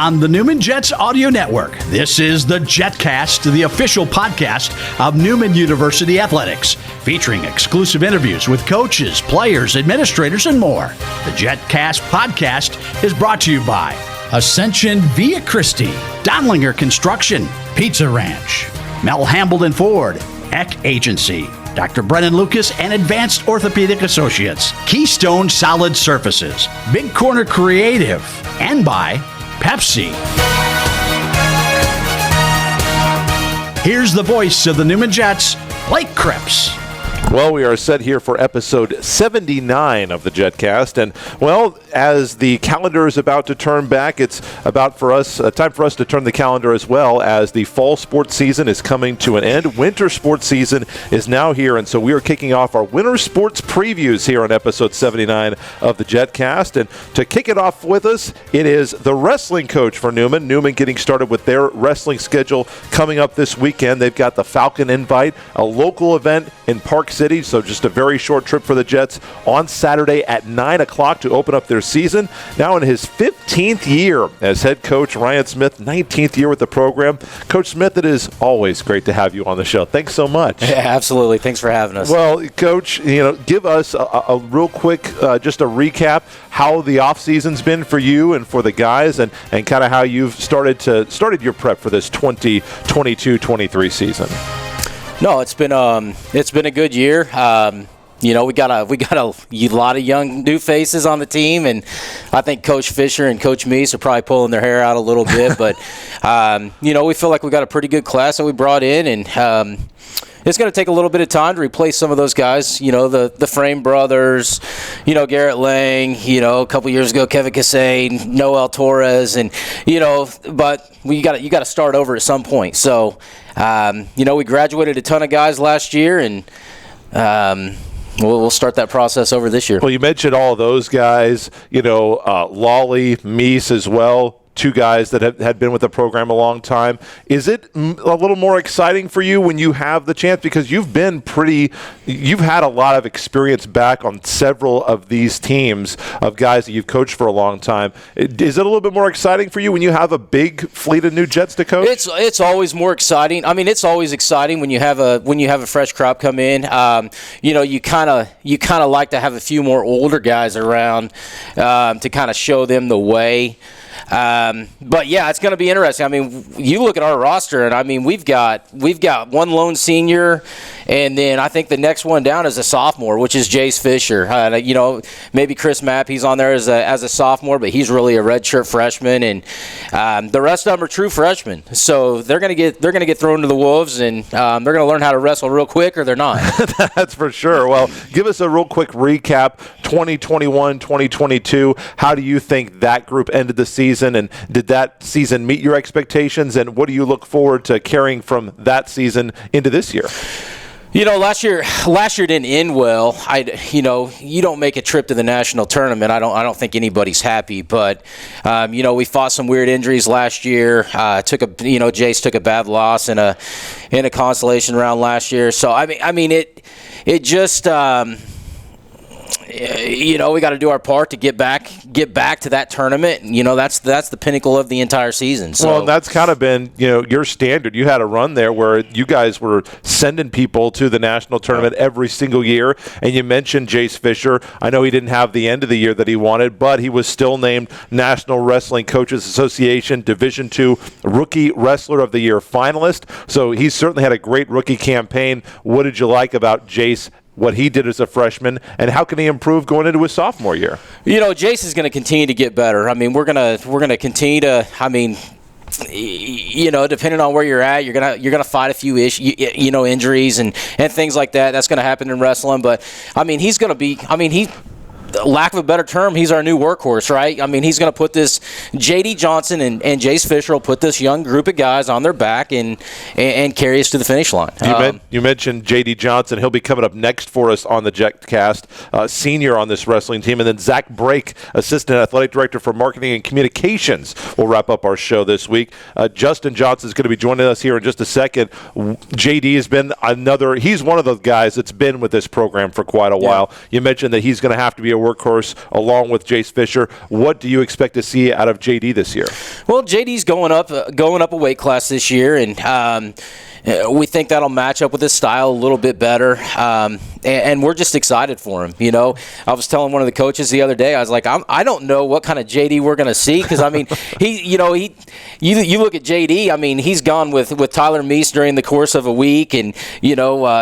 on the Newman Jets Audio Network. This is the Jetcast, the official podcast of Newman University Athletics, featuring exclusive interviews with coaches, players, administrators, and more. The Jetcast podcast is brought to you by Ascension Via Christi, Donlinger Construction, Pizza Ranch, Mel Hambledon Ford, Eck Agency, Dr. Brennan Lucas and Advanced Orthopedic Associates, Keystone Solid Surfaces, Big Corner Creative, and by Pepsi. Here's the voice of the Newman Jets, Blake Cripps. Well, we are set here for episode 79 of the Jetcast, and well, as the calendar is about to turn back, it's about for us time for us to turn the calendar as well, as the fall sports season is coming to an end. Winter sports season is now here, and so we are kicking off our winter sports previews here on episode 79 of the Jetcast. And to kick it off with us, it is the wrestling coach for Newman. Newman getting started with their wrestling schedule coming up this weekend. They've got the Falcon Invite, a local event in Park City, so just a very short trip for the Jets on Saturday at 9 o'clock to open up their season. Now in his 15th year as head coach, Ryan Smith, 19th year with the program. Coach Smith, it is always great to have you on the show. Thanks so much. Yeah, absolutely. Thanks for having us. Well, Coach, give us a real quick, just a recap, how the offseason's been for you and for the guys, and kind of how you've started your prep for this 2022-23 season. No, it's been a good year. We got a lot of young new faces on the team, and I think Coach Fisher and Coach Meese are probably pulling their hair out a little bit. But we feel like we got a pretty good class that we brought in, and it's going to take a little bit of time to replace some of those guys. The Frame brothers, Garrett Lang, a couple years ago, Kevin Cassane, Noel Torres, and but you got to start over at some point. So we graduated a ton of guys last year, and we'll start that process over this year. Well, you mentioned all of those guys, Lawley, Meese as well. Two guys that had been with the program a long time. Is it a little more exciting for you when you have the chance? Because you've had a lot of experience back on several of these teams of guys that you've coached for a long time. Is it a little bit more exciting for you when you have a big fleet of new Jets to coach? It's always more exciting. I mean, it's always exciting when you have a fresh crop come in. You kind of like to have a few more older guys around to kind of show them the way. But yeah, it's going to be interesting. I mean, you look at our roster, and I mean, we've got one lone senior, and then I think the next one down is a sophomore, which is Jace Fisher. Maybe Chris Mapp, he's on there as a sophomore, but he's really a redshirt freshman, and the rest of them are true freshmen. So they're going to get thrown to the wolves, and they're going to learn how to wrestle real quick, or they're not. That's for sure. Well, give us a real quick recap. 2021, 2022. How do you think that group ended the season, and did that season meet your expectations, and what do you look forward to carrying from that season into this year? Last year didn't end well. You don't make a trip to the national tournament. I don't think anybody's happy. But we fought some weird injuries last year. Jace took a bad loss in a consolation round last year. So it just. We got to do our part to get back to that tournament. That's the pinnacle of the entire season. So. Well, and that's kind of been your standard. You had a run there where you guys were sending people to the national tournament every single year. And you mentioned Jace Fisher. I know he didn't have the end of the year that he wanted, but he was still named National Wrestling Coaches Association Division II Rookie Wrestler of the Year finalist. So he certainly had a great rookie campaign. What did you like about Jace, what he did as a freshman, and how can he improve going into his sophomore year? Jace is going to continue to get better. I mean, we're gonna continue to. I mean, depending on where you're at, you're gonna fight a few injuries and things like that. That's gonna happen in wrestling. But I mean, he's gonna be. I mean, lack of a better term, he's our new workhorse, right? I mean, he's going to put this, J.D. Johnson and Jace Fisher will put this young group of guys on their back and carry us to the finish line. You mentioned J.D. Johnson. He'll be coming up next for us on the Jetcast, senior on this wrestling team. And then Zach Brake, Assistant Athletic Director for Marketing and Communications, will wrap up our show this week. Justin Johnson is going to be joining us here in just a second. J.D. has been he's one of those guys that's been with this program for quite a while. You mentioned that he's going to have to be a workhorse along with Jace Fisher. What do you expect to see out of JD this year? Well, JD's going up a weight class this year, and we think that'll match up with his style a little bit better, and we're just excited for him. I was telling one of the coaches the other day, I was like, I don't know what kind of JD we're going to see, because I mean, you look at JD. I mean, he's gone with Tyler Meese during the course of a week, and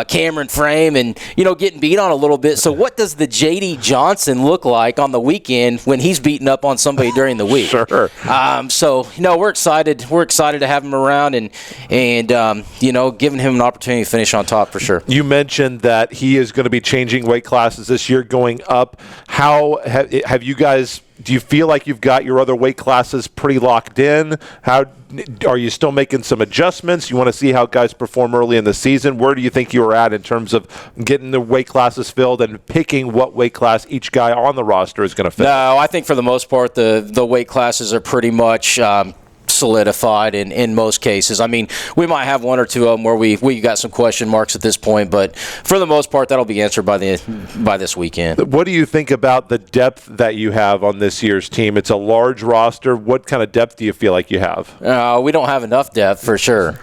Cameron Frame, and getting beat on a little bit. So what does the JD Johnson look like on the weekend when he's beating up on somebody during the week? Sure. So we're excited. We're excited to have him around, and giving him an opportunity to finish on top for sure. You mentioned that he is going to be changing weight classes this year, going up. How have you guys? Do you feel like you've got your other weight classes pretty locked in? How are you still making some adjustments? You want to see how guys perform early in the season. Where do you think you are at in terms of getting the weight classes filled and picking what weight class each guy on the roster is going to fit? No, I think for the most part the weight classes are pretty much solidified in most cases. I mean, we might have one or two of them where we got some question marks at this point, but for the most part, that'll be answered by this weekend. What do you think about the depth that you have on this year's team? It's a large roster. What kind of depth do you feel like you have? We don't have enough depth for sure.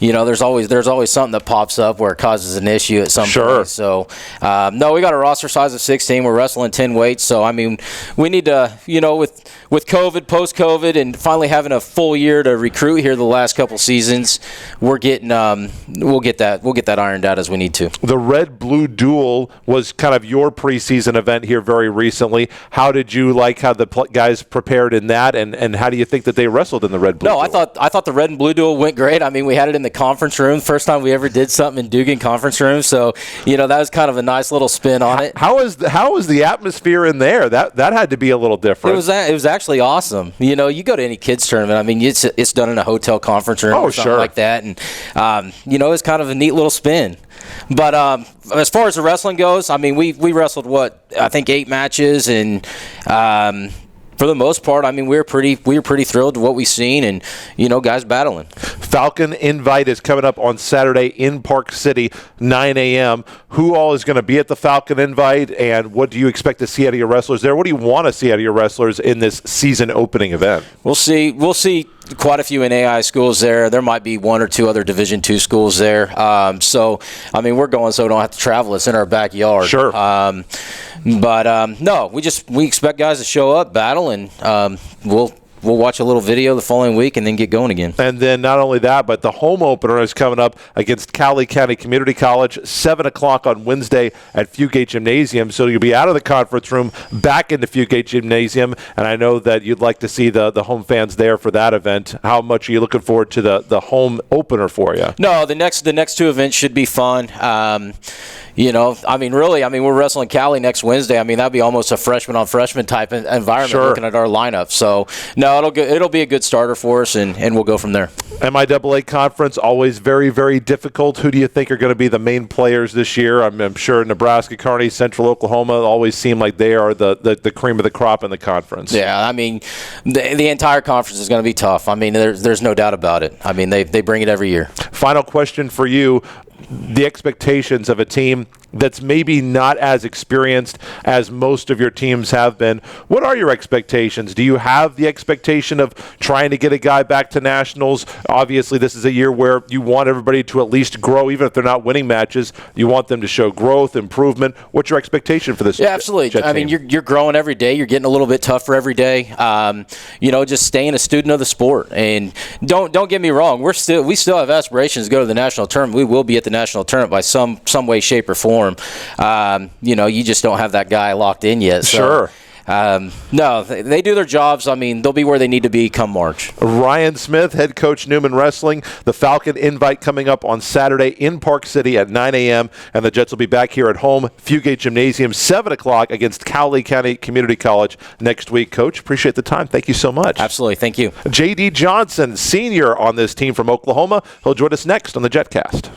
There's always something that pops up where it causes an issue at some point. So, no, we got a roster size of 16. We're wrestling 10 weights. So, I mean, we need to, with COVID, post-COVID, and finally having a full year to recruit here the last couple seasons, we'll get that ironed out as we need to. The Red-Blue Duel was kind of your preseason event here very recently. How did you like how the guys prepared in that, and how do you think that they wrestled in the Red-Blue Duel? I thought the Red and Blue Duel went great. I mean, we had it in the conference room. First time we ever did something in Dugan conference room. So, that was kind of a nice little spin on it. How was the atmosphere in there? That had to be a little different. It was actually awesome. You go to any kids tournament. I mean, it's done in a hotel conference room or something like that, and it's kind of a neat little spin. But as far as the wrestling goes, I mean, we wrestled 8 matches, and for the most part, I mean, we were pretty thrilled with what we've seen, and guys battling. Falcon Invite is coming up on Saturday in Park City, 9 a.m. Who all is going to be at the Falcon Invite, and what do you expect to see out of your wrestlers there? What do you want to see out of your wrestlers in this season opening event? We'll see quite a few NAI schools there. There might be one or two other Division II schools there. So, I mean, we're going so we don't have to travel. It's in our backyard. Sure. No, we expect guys to show up, battle, and we'll watch a little video the following week and then get going again. And then not only that, but the home opener is coming up against Cowley County Community College, 7 o'clock on Wednesday at Fugate Gymnasium. So you'll be out of the conference room, back into Fugate Gymnasium, and I know that you'd like to see the home fans there for that event. How much are you looking forward to the home opener for you? No, the next two events should be fun. We're wrestling Cali next Wednesday. I mean, that'd be almost a freshman on freshman type environment looking at our lineup. So, no, it'll be a good starter for us, and we'll go from there. MIAA conference, always very, very difficult. Who do you think are going to be the main players this year? I'm sure Nebraska, Kearney, Central Oklahoma always seem like they are the cream of the crop in the conference. Yeah, I mean, the entire conference is going to be tough. I mean, there's no doubt about it. I mean, they bring it every year. Final question for you. The expectations of a team that's maybe not as experienced as most of your teams have been. What are your expectations? Do you have the expectation of trying to get a guy back to nationals? Obviously, this is a year where you want everybody to at least grow, even if they're not winning matches. You want them to show growth, improvement. What's your expectation for this? Yeah, absolutely. Jet I mean, team? you're growing every day. You're getting a little bit tougher every day. Just staying a student of the sport. And don't get me wrong. We still have aspirations to go to the national tournament. We will be at the national tournament by some way, shape, or form. You just don't have that guy locked in yet. So, sure. No, they do their jobs. I mean, they'll be where they need to be come March. Ryan Smith, head coach, Newman Wrestling. The Falcon Invite coming up on Saturday in Park City at 9 a.m. And the Jets will be back here at home, Fugate Gymnasium, 7 o'clock against Cowley County Community College next week. Coach, appreciate the time. Thank you so much. Absolutely. Thank you. J.D. Johnson, senior on this team from Oklahoma. He'll join us next on the Jetcast.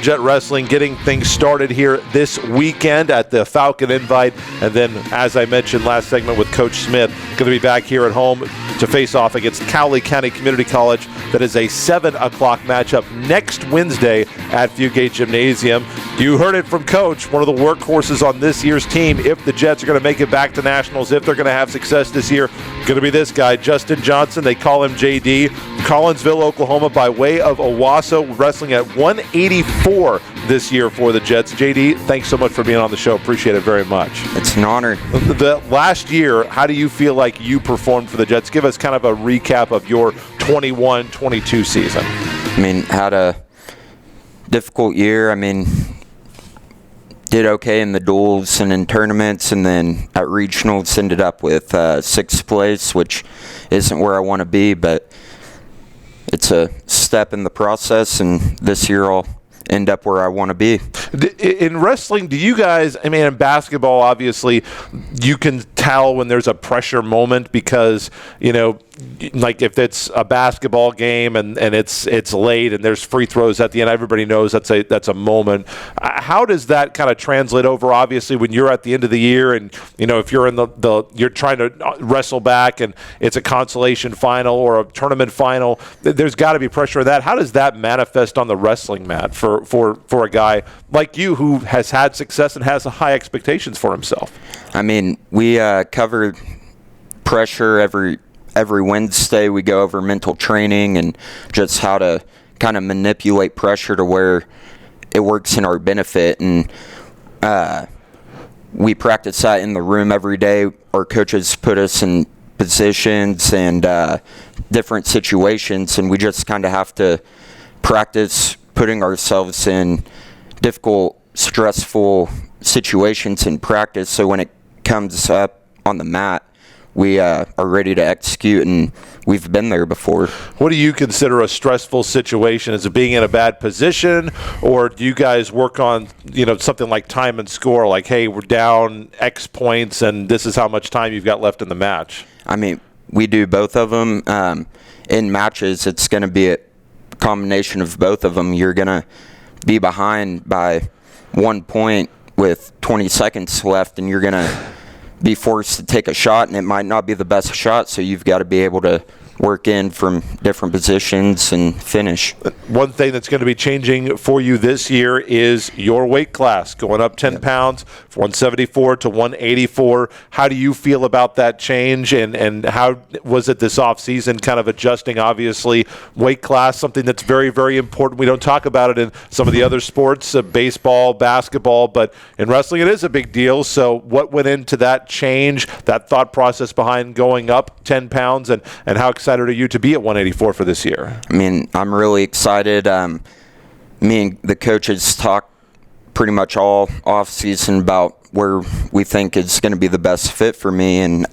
Jet Wrestling getting things started here this weekend at the Falcon Invite. And then, as I mentioned last segment with Coach Smith, going to be back here at home to face off against Cowley County Community College. That is a 7 o'clock matchup next Wednesday at Fugate Gymnasium. You heard it from Coach, one of the workhorses on this year's team. If the Jets are going to make it back to nationals, if they're going to have success this year, going to be this guy, Justin Johnson. They call him JD. Collinsville, Oklahoma, by way of Owasso, wrestling at 184 this year for the Jets. JD, thanks so much for being on the show. Appreciate it very much. It's an honor. The last year, how do you feel like you performed for the Jets? Give us kind of a recap of your 21-22 season. I mean, had a difficult year. I mean, did okay in the duels and in tournaments, and then at regionals ended up with sixth place, which isn't where I want to be, but it's a step in the process, and this year I'll end up where I want to be. In wrestling, do you guys, I mean, in basketball, obviously, you can tell when there's a pressure moment because, you know, like if it's a basketball game and it's late and there's free throws at the end, everybody knows that's a moment. How does that kind of translate over, obviously, when you're at the end of the year and, you know, if you're in you're trying to wrestle back and it's a consolation final or a tournament final, there's got to be pressure in that. How does that manifest on the wrestling mat for a guy like you who has had success and has high expectations for himself? I mean, we cover pressure every Wednesday. We go over mental training and just how to kind of manipulate pressure to where it works in our benefit. And we practice that in the room every day. Our coaches put us in positions and different situations, and we just kind of have to practice putting ourselves in difficult, stressful situations in practice, so when it comes up on the mat, we are ready to execute, and we've been there before. What do you consider a stressful situation? Is it being in a bad position, or do you guys work on, you know, something like time and score, like, hey, we're down X points and this is how much time you've got left in the match? I mean, we do both of them. In matches, it's going to be a combination of both of them. You're going to be behind by 1 point with 20 seconds left, and you're going to be forced to take a shot, and it might not be the best shot, so you've got to be able to work in from different positions and finish. One thing that's going to be changing for you this year is your weight class, going up 10 pounds from 174 to 184. How do you feel about that change, and how was it this offseason kind of adjusting, obviously, weight class, something that's very, very important. We don't talk about it in some of the other sports, baseball, basketball, but in wrestling it is a big deal. So what went into that change, that thought process behind going up 10 pounds, and how excited are you to be at 184 for this year? I mean, I'm really excited. Me and the coaches talked pretty much all off season about where we think is going to be the best fit for me, and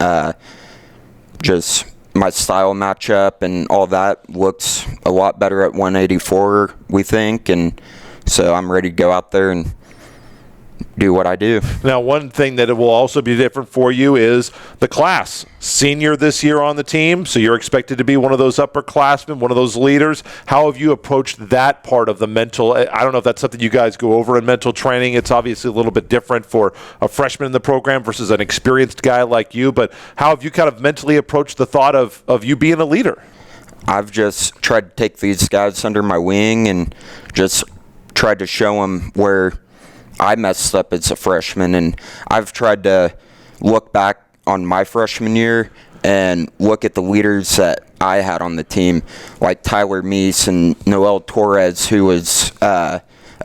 just my style matchup and all that looks a lot better at 184, we think, and so I'm ready to go out there and do what I do. Now, one thing that it will also be different for you is the class. Senior this year on the team, so you're expected to be one of those upperclassmen, one of those leaders. How have you approached that part of the mental? I don't know if that's something you guys go over in mental training. It's obviously a little bit different for a freshman in the program versus an experienced guy like you, but how have you kind of mentally approached the thought of you being a leader? I've just tried to take these guys under my wing and just tried to show them where I messed up as a freshman, and I've tried to look back on my freshman year and look at the leaders that I had on the team, like Tyler Meese and Noel Torres, who was a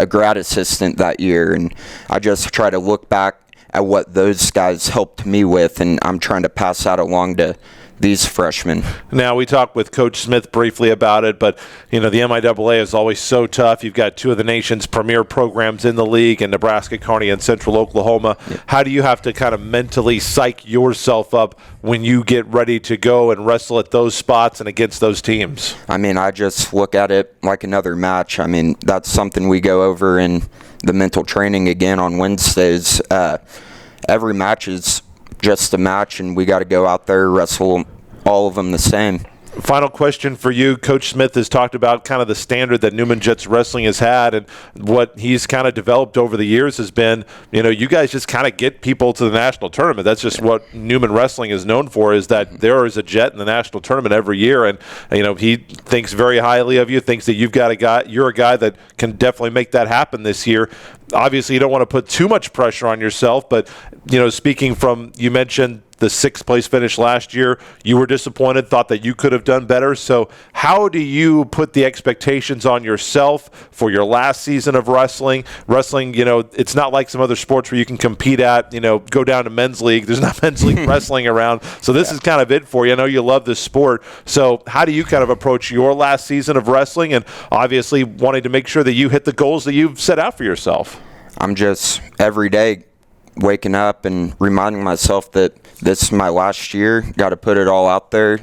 grad assistant that year, and I just try to look back at what those guys helped me with, and I'm trying to pass that along to these freshmen. Now, we talked with Coach Smith briefly about it, but, you know, the MIAA is always so tough. You've got two of the nation's premier programs in the league in Nebraska, Kearney, and Central Oklahoma. Yeah. How do you have to kind of mentally psych yourself up when you get ready to go and wrestle at those spots and against those teams? I mean, I just look at it like another match. I mean, that's something we go over in the mental training again on Wednesdays. Every match is just a match, and we got to go out there, wrestle all of them the same. Final question for you. Coach Smith has talked about kind of the standard that Newman Jets Wrestling has had, and what he's kind of developed over the years has been, you guys just kind of get people to the national tournament. That's just what Newman Wrestling is known for, is that there is a Jet in the national tournament every year, and he thinks very highly of you, thinks that you're a guy that can definitely make that happen this year. Obviously, you don't want to put too much pressure on yourself, but speaking from, you mentioned the 6th place finish last year, you were disappointed, thought that you could have done better. So how do you put the expectations on yourself for your last season of wrestling? Wrestling, it's not like some other sports where you can compete at, go down to men's league. There's not men's league wrestling around. So this is kind of it for you. I know you love this sport. So how do you kind of approach your last season of wrestling, and obviously wanting to make sure that you hit the goals that you've set out for yourself? I'm just every day waking up and reminding myself that this is my last year. Got to put it all out there.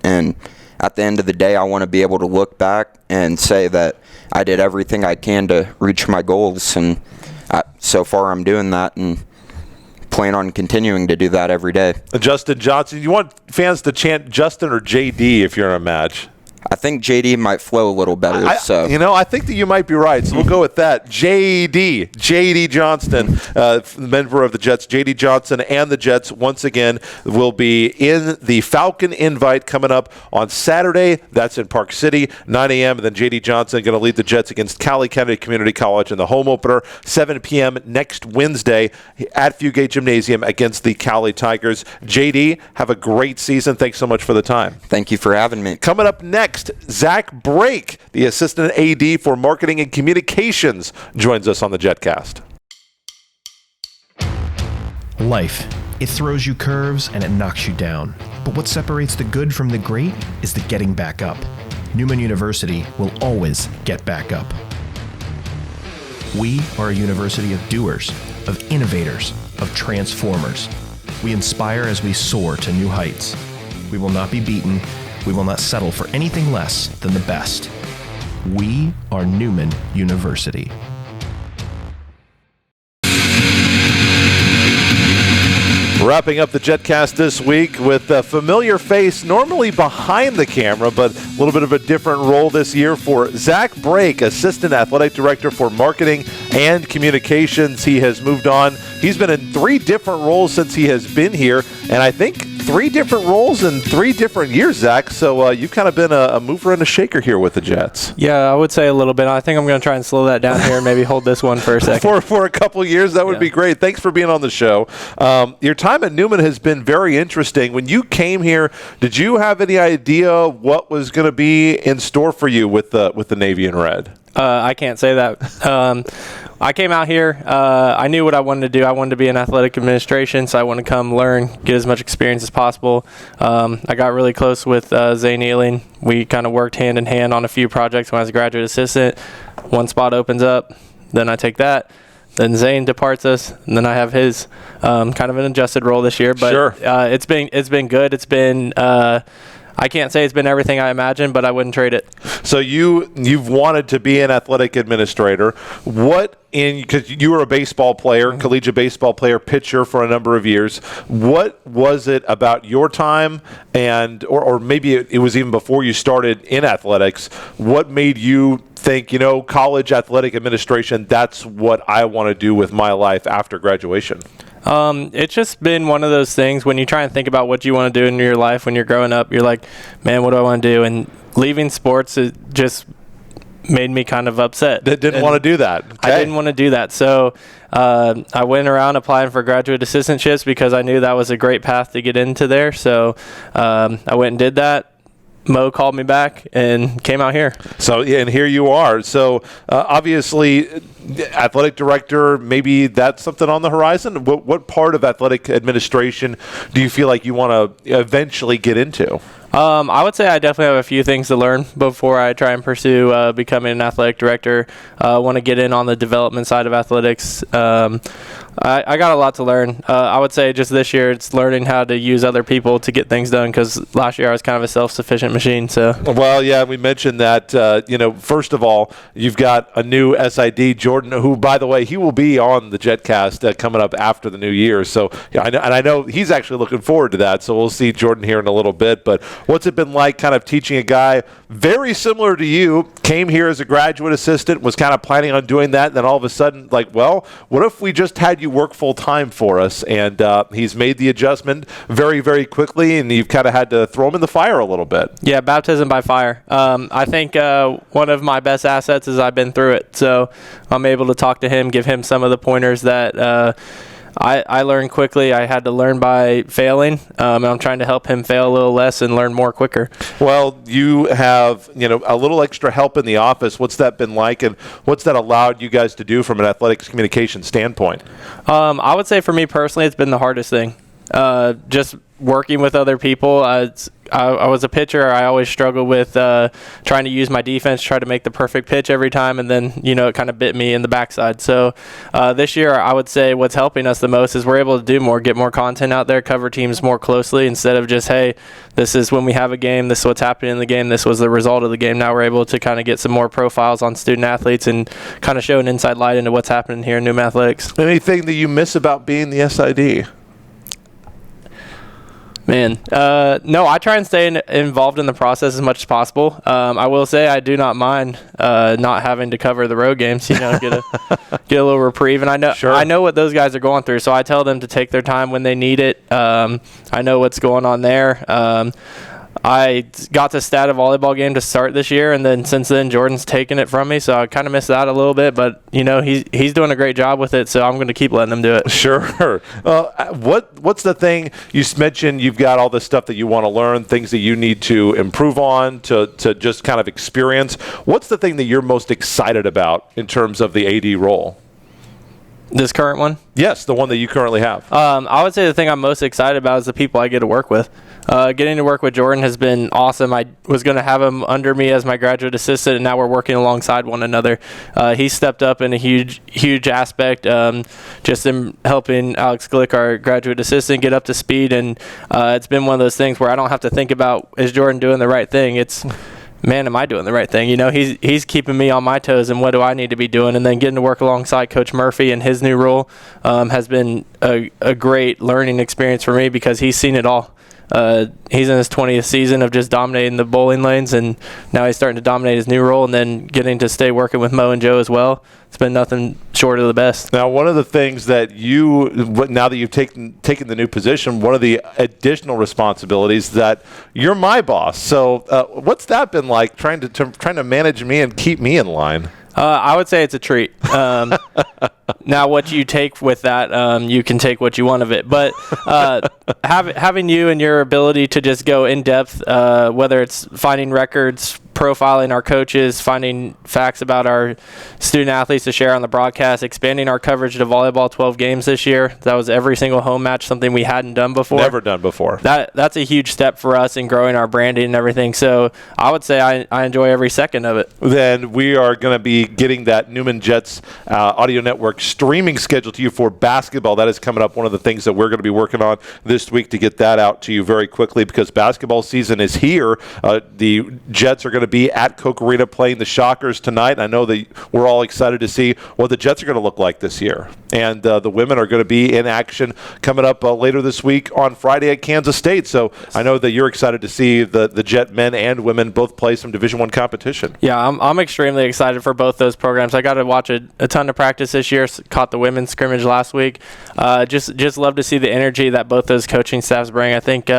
And at the end of the day, I want to be able to look back and say that I did everything I can to reach my goals. And so far I'm doing that and plan on continuing to do that every day. Justin Johnson, you want fans to chant Justin or JD if you're in a match? I think JD might flow a little better. I think that you might be right. So we'll go with that. JD Johnston, member of the Jets. JD Johnson and the Jets once again will be in the Falcon Invite coming up on Saturday. That's in Park City, 9 a.m. And then JD Johnson going to lead the Jets against Cali County Community College in the home opener, 7 p.m. next Wednesday at Fugate Gymnasium against the Cali Tigers. JD, have a great season. Thanks so much for the time. Thank you for having me. Coming up next, Zach Brake, the assistant AD for marketing and communications, joins us on the Jetcast. Life. It throws you curves and it knocks you down. But what separates the good from the great is the getting back up. Newman University will always get back up. We are a university of doers, of innovators, of transformers. We inspire as we soar to new heights. We will not be beaten. We will not settle for anything less than the best. We are Newman University. Wrapping up the Jetcast this week with a familiar face, normally behind the camera, but a little bit of a different role this year for Zach Brake, Assistant Athletic Director for Marketing and Communications. He has moved on. He's been in 3 different roles since he has been here, and I think 3 different roles in 3 different years, Zach. So you've kind of been a mover and a shaker here with the Jets. Yeah, I would say a little bit. I think I'm going to try and slow that down here and maybe hold this one for a second. For a couple years, that would be great. Thanks for being on the show. Your time at Newman has been very interesting. When you came here, did you have any idea what was going to be in store for you with the Navy and Red? I can't say that. I came out here. I knew what I wanted to do. I wanted to be in athletic administration, so I wanted to come learn, get as much experience as possible. I got really close with Zane Ealing. We kind of worked hand in hand on a few projects when I was a graduate assistant. One spot opens up, then I take that. Then Zane departs us, and then I have his kind of an adjusted role this year. But sure. It's been good. It's been I can't say it's been everything I imagined, but I wouldn't trade it. So you've wanted to be an athletic administrator. Because you were a baseball player, collegiate baseball player, pitcher for a number of years. What was it about your time, or maybe it was even before you started in athletics, what made you think, college athletic administration, that's what I want to do with my life after graduation? It's just been one of those things when you try and think about what you want to do in your life when you're growing up, you're like, man, what do I want to do? And leaving sports, it just made me kind of upset. Didn't want to do that. Okay. I didn't want to do that. So I went around applying for graduate assistantships because I knew that was a great path to get into there. So I went and did that. Mo called me back and came out here. So, and here you are. So, obviously, athletic director, maybe that's something on the horizon. What part of athletic administration do you feel like you want to eventually get into? I would say I definitely have a few things to learn before I try and pursue becoming an athletic director. I want to get in on the development side of athletics. I got a lot to learn. I would say just this year it's learning how to use other people to get things done, because last year I was kind of a self-sufficient machine. So, well, yeah, we mentioned that. First of all, you've got a new SID, Jordan, who, by the way, he will be on the Jetcast coming up after the new year. So, yeah, I know he's actually looking forward to that. So we'll see Jordan here in a little bit. But What's it been like kind of teaching a guy very similar to you, came here as a graduate assistant, was kind of planning on doing that, and then all of a sudden, like, well, what if we just had you work full-time for us? And he's made the adjustment very, very quickly, and you've kind of had to throw him in the fire a little bit. Yeah, baptism by fire. I think one of my best assets is I've been through it. So I'm able to talk to him, give him some of the pointers that I learned quickly. I had to learn by failing, and I'm trying to help him fail a little less and learn more quicker. Well, you have, a little extra help in the office. What's that been like, and what's that allowed you guys to do from an athletics communication standpoint? I would say for me personally, it's been the hardest thing. Just working with other people. I was a pitcher. I always struggled with trying to use my defense, try to make the perfect pitch every time, and then, it kind of bit me in the backside. So this year, I would say what's helping us the most is we're able to do more, get more content out there, cover teams more closely instead of just, hey, this is when we have a game, this is what's happening in the game, this was the result of the game. Now we're able to kind of get some more profiles on student athletes and kind of show an inside light into what's happening here in Newman Athletics. Anything that you miss about being the SID? Man, no, I try and stay involved in the process as much as possible. I will say I do not mind not having to cover the road games, get a little reprieve. And I know what those guys are going through, so I tell them to take their time when they need it. I know what's going on there. I got to stat a volleyball game to start this year, and then since then Jordan's taken it from me, so I kind of missed that a little bit. But he's doing a great job with it, so I'm going to keep letting him do it. Sure. What's the thing you mentioned? You've got all this stuff that you want to learn, things that you need to improve on, to just kind of experience. What's the thing that you're most excited about in terms of the AD role? This current one? Yes, the one that you currently have. I would say the thing I'm most excited about is the people I get to work with. Getting to work with Jordan has been awesome. I was going to have him under me as my graduate assistant, and now we're working alongside one another. He stepped up in a huge aspect, just in helping Alex Glick, our graduate assistant, get up to speed. And it's been one of those things where I don't have to think about, is Jordan doing the right thing? It's, man, am I doing the right thing? He's keeping me on my toes, and what do I need to be doing? And then getting to work alongside Coach Murphy in his new role has been a great learning experience for me because he's seen it all. He's in his 20th season of just dominating the bowling lanes, and now he's starting to dominate his new role, and then getting to stay working with Mo and Joe as well. It's been nothing short of the best. Now, one of the things that now that you've taken the new position, one of the additional responsibilities that you're my boss. So what's that been like, trying to manage me and keep me in line? I would say it's a treat. Now, what you take with that, you can take what you want of it. But having you and your ability to just go in depth, whether it's finding records, profiling our coaches, finding facts about our student athletes to share on the broadcast, expanding our coverage to volleyball 12 games this year. That was every single home match, something we hadn't done before. Never done before. That's a huge step for us in growing our branding and everything. So I would say I enjoy every second of it. Then we are going to be getting that Newman Jets audio network streaming schedule to you for basketball. That is coming up, one of the things that we're going to be working on this week to get that out to you very quickly because basketball season is here. The Jets are going to be at Coke Arena playing the Shockers tonight. I know that we're all excited to see what the Jets are going to look like this year. And the women are going to be in action coming up later this week on Friday at Kansas State. So I know that you're excited to see the Jet men and women both play some Division I competition. Yeah, I'm extremely excited for both those programs. I got to watch a ton of practice this year. Caught the women's scrimmage last week. Just love to see the energy that both those coaching staffs bring. I think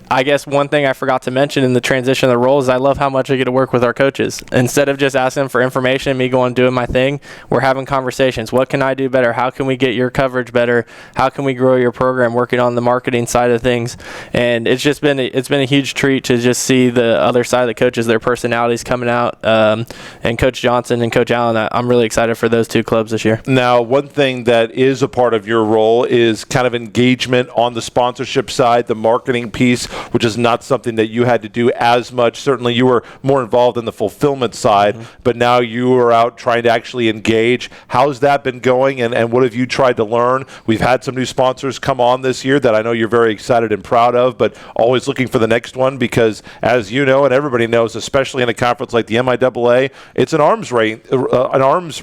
I guess one thing I forgot to mention in the transition of the roles is I love how much I get to work with our coaches. Instead of just asking for information and me going doing my thing, we're having conversations. What can I do better? How can we get your coverage better? How can we grow your program, working on the marketing side of things? And it's been a huge treat to just see the other side of the coaches, their personalities coming out. And Coach Johnson and Coach Allen, I'm really excited for those two clubs this year. Now, one thing that is a part of your role is kind of engagement on the sponsorship side, the marketing piece, which is not something that you had to do as much. Certainly you were more involved in the fulfillment side, but now you are out trying to actually engage. How's that been going, and what have you tried to learn? We've had some new sponsors come on this year that I know you're very excited and proud of, but always looking for the next one because, as you know and everybody knows, especially in a conference like the MIAA, it's an arms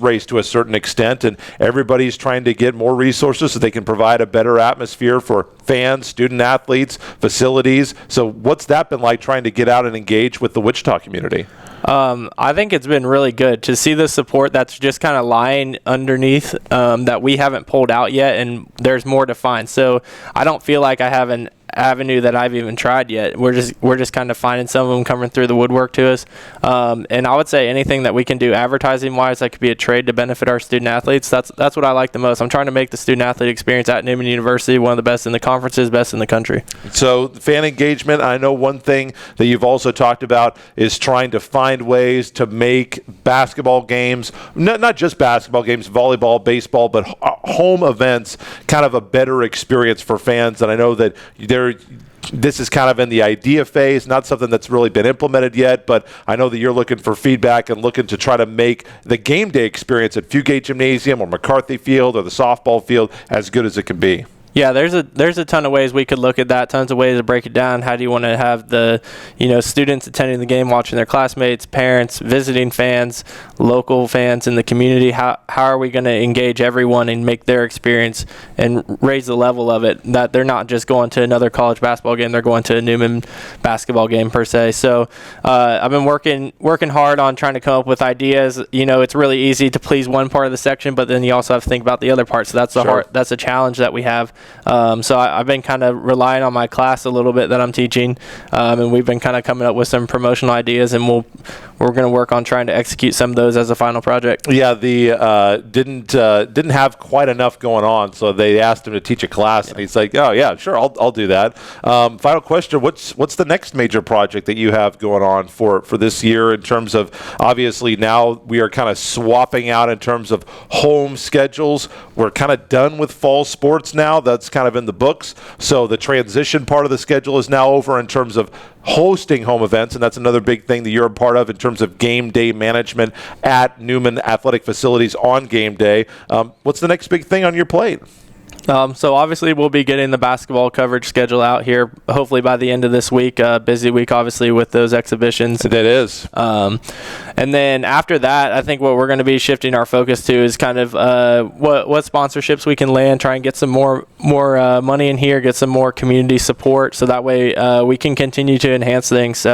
race to a certain extent, and everybody's trying to get more resources so they can provide a better atmosphere for fans, student athletes, facilities, fees. So what's that been like, trying to get out and engage with the Wichita community? I think it's been really good to see the support that's just kind of lying underneath that we haven't pulled out yet, and there's more to find. So I don't feel like I have an avenue that I've even tried yet. We're just kind of finding some of them coming through the woodwork to us. And I would say anything that we can do advertising wise that could be a trade to benefit our student athletes. That's what I like the most. I'm trying to make the student athlete experience at Newman University one of the best in the conferences, best in the country. So fan engagement, I know one thing that you've also talked about is trying to find ways to make basketball games, not just basketball games, volleyball, baseball, but home events kind of a better experience for fans. And I know that this is kind of in the idea phase, not something that's really been implemented yet, but I know that you're looking for feedback and looking to try to make the game day experience at Fugate Gymnasium or McCarthy Field or the softball field as good as it can be. Yeah, there's a ton of ways we could look at that, tons of ways to break it down. How do you want to have the, students attending the game, watching their classmates, parents, visiting fans, local fans in the community? How are we going to engage everyone and make their experience and raise the level of it, that they're not just going to another college basketball game, they're going to a Newman basketball game per se. So I've been working hard on trying to come up with ideas. It's really easy to please one part of the section, but then you also have to think about the other part. So that's a challenge that we have. So I've been kind of relying on my class a little bit that I'm teaching, and we've been kind of coming up with some promotional ideas, and we're going to work on trying to execute some of those as a final project. Yeah, the didn't have quite enough going on, so they asked him to teach a class, and he's like, "Oh yeah, sure, I'll do that." Final question: What's the next major project that you have going on for this year in terms of, obviously now we are kind of swapping out in terms of home schedules. We're kind of done with fall sports now. That's kind of in the books. So the transition part of the schedule is now over in terms of hosting home events, and that's another big thing that you're a part of in terms of game day management at Newman Athletic Facilities on game day. What's the next big thing on your plate? So obviously we'll be getting the basketball coverage schedule out here hopefully by the end of this week. Busy week obviously with those exhibitions. It is. And then after that, I think what we're going to be shifting our focus to is kind of what sponsorships we can land, try and get some more money in here, get some more community support, so that way we can continue to enhance things,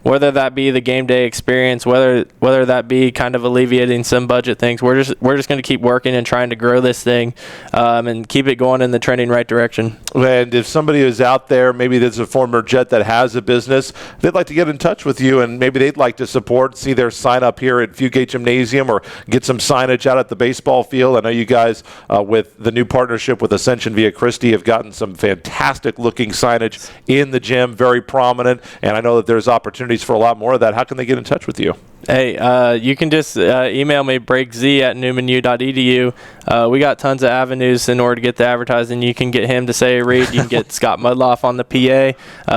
whether that be the game day experience, whether that be kind of alleviating some budget things. We're just going to keep working and trying to grow this thing and keep it going in the trending right direction. And if somebody is out there, maybe there's a former Jet that has a business, they'd like to get in touch with you, and maybe they'd like to see their sign up here at Fugate Gymnasium or get some signage out at the baseball field. I know you guys, with the new partnership with Ascension via Christie, have gotten some fantastic looking signage in the gym, very prominent, and I know that there's opportunities for a lot more of that. How can they get in touch with you? Hey, you can just email me, breakz@newmanu.edu. We got tons of avenues in order to get the advertising. You can get him to say a read. You can get Scott Mudloff on the PA.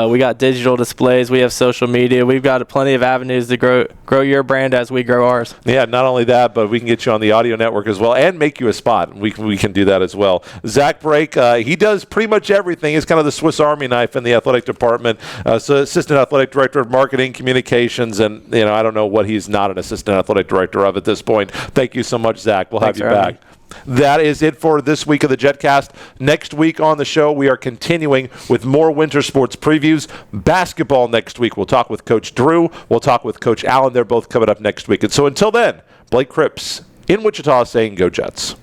We got digital displays. We have social media. We've got plenty of avenues to grow your brand as we grow ours. Yeah, not only that, but we can get you on the audio network as well and make you a spot. We can do that as well. Zach Brake, he does pretty much everything. He's kind of the Swiss Army knife in the athletic department. So Assistant Athletic Director of Marketing, Communications, and I don't know what he's not an assistant athletic director of at this point. Thank you so much, Zach. We'll have you back. That is it for this week of the Jetcast. Next week on the show, we are continuing with more winter sports previews. Basketball next week. We'll talk with Coach Drew. We'll talk with Coach Allen. They're both coming up next week. And so until then, Blake Cripps in Wichita saying go Jets.